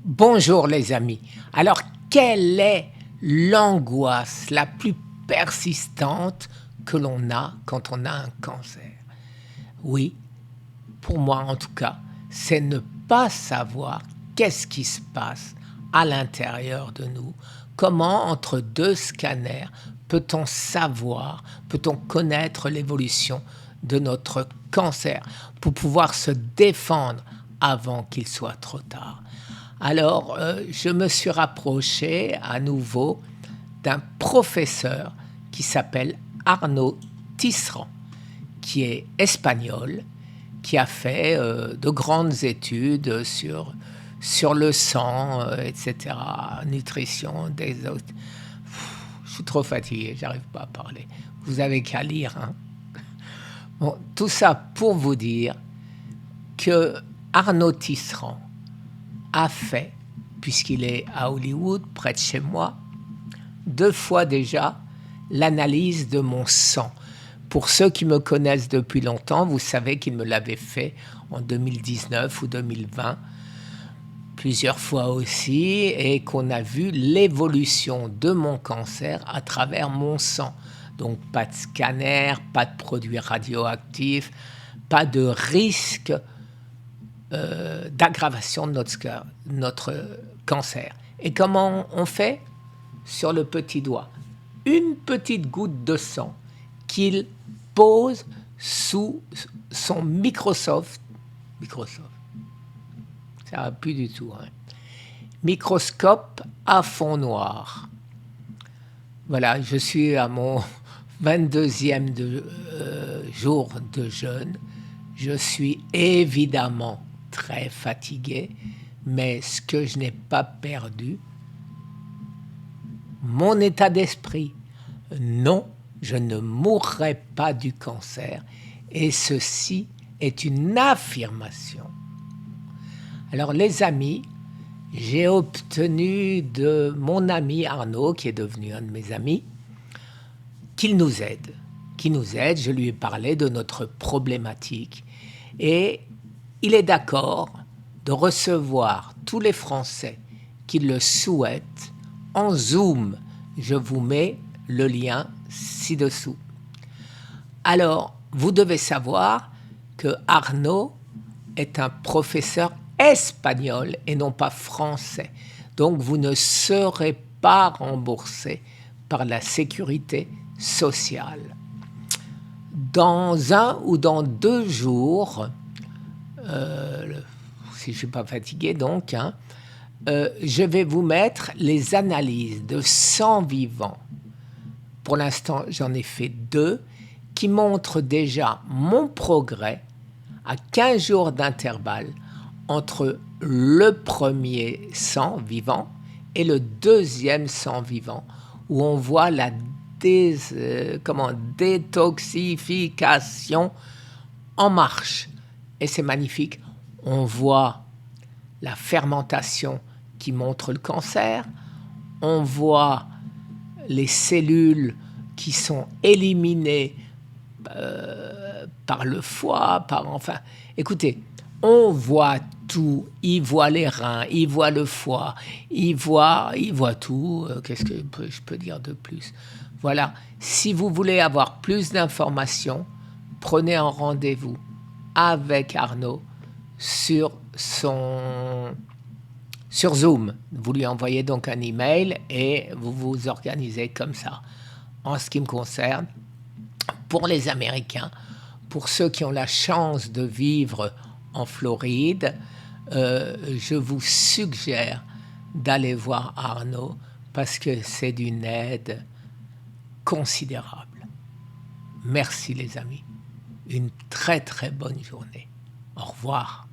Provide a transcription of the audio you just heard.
Bonjour les amis. Alors, quelle est l'angoisse la plus persistante que l'on a quand on a un cancer? Oui, pour moi en tout cas, c'est ne pas savoir qu'est-ce qui se passe à l'intérieur de nous. Comment, entre deux scanners, peut-on savoir, peut-on connaître l'évolution de notre cancer pour pouvoir se défendre avant qu'il soit trop tard? Alors, je me suis rapproché à nouveau d'un professeur qui s'appelle Arnaud Tisserand, qui est espagnol, qui a fait de grandes études sur le sang, etc., nutrition, des autres. Je suis trop fatigué, j'arrive pas à parler. Vous avez qu'à lire. Hein. Bon, tout ça pour vous dire que Arnaud Tisserand a fait, puisqu'il est à Hollywood, près de chez moi, 2 fois déjà l'analyse de mon sang. Pour ceux qui me connaissent depuis longtemps, vous savez qu'il me l'avait fait en 2019 ou 2020, plusieurs fois aussi, et qu'on a vu l'évolution de mon cancer à travers mon sang. Donc pas de scanner, pas de produits radioactifs, pas de risque d'aggravation de notre cancer. Et comment on fait? Sur le petit doigt. Une petite goutte de sang qu'il pose sous son Microsoft, ça va plus du tout, hein, microscope à fond noir. Voilà, je suis à mon 22e jour de jeûne. Je suis évidemment très fatigué, mais ce que je n'ai pas perdu, mon état d'esprit. Non, je ne mourrai pas du cancer, et ceci est une affirmation. Alors les amis, j'ai obtenu de mon ami Arnaud, qui est devenu un de mes amis, qu'il nous aide. Je lui ai parlé de notre problématique et il est d'accord de recevoir tous les Français qui le souhaitent en Zoom. Je vous mets le lien ci-dessous. Alors, vous devez savoir que Arnaud est un professeur espagnol et non pas français. Donc, vous ne serez pas remboursé par la sécurité sociale. Dans 1 ou dans 2 jours, si je ne suis pas fatigué donc, je vais vous mettre les analyses de 100 vivants. Pour l'instant, j'en ai fait 2 qui montrent déjà mon progrès à 15 jours d'intervalle entre le premier sang vivant et le deuxième sang vivant, où on voit la détoxification en marche. Et c'est magnifique. On voit la fermentation qui montre le cancer, on voit les cellules qui sont éliminées par le foie, écoutez, on voit tout, il voit les reins, il voit le foie, il voit tout, qu'est-ce que je peux dire de plus? Voilà, si vous voulez avoir plus d'informations, prenez un rendez-vous avec Arnaud sur Zoom. Vous lui envoyez donc un email et vous vous organisez comme ça. En ce qui me concerne, pour les Américains, pour ceux qui ont la chance de vivre en Floride, je vous suggère d'aller voir Arnaud parce que c'est d'une aide considérable. Merci les amis. Une très très bonne journée. Au revoir.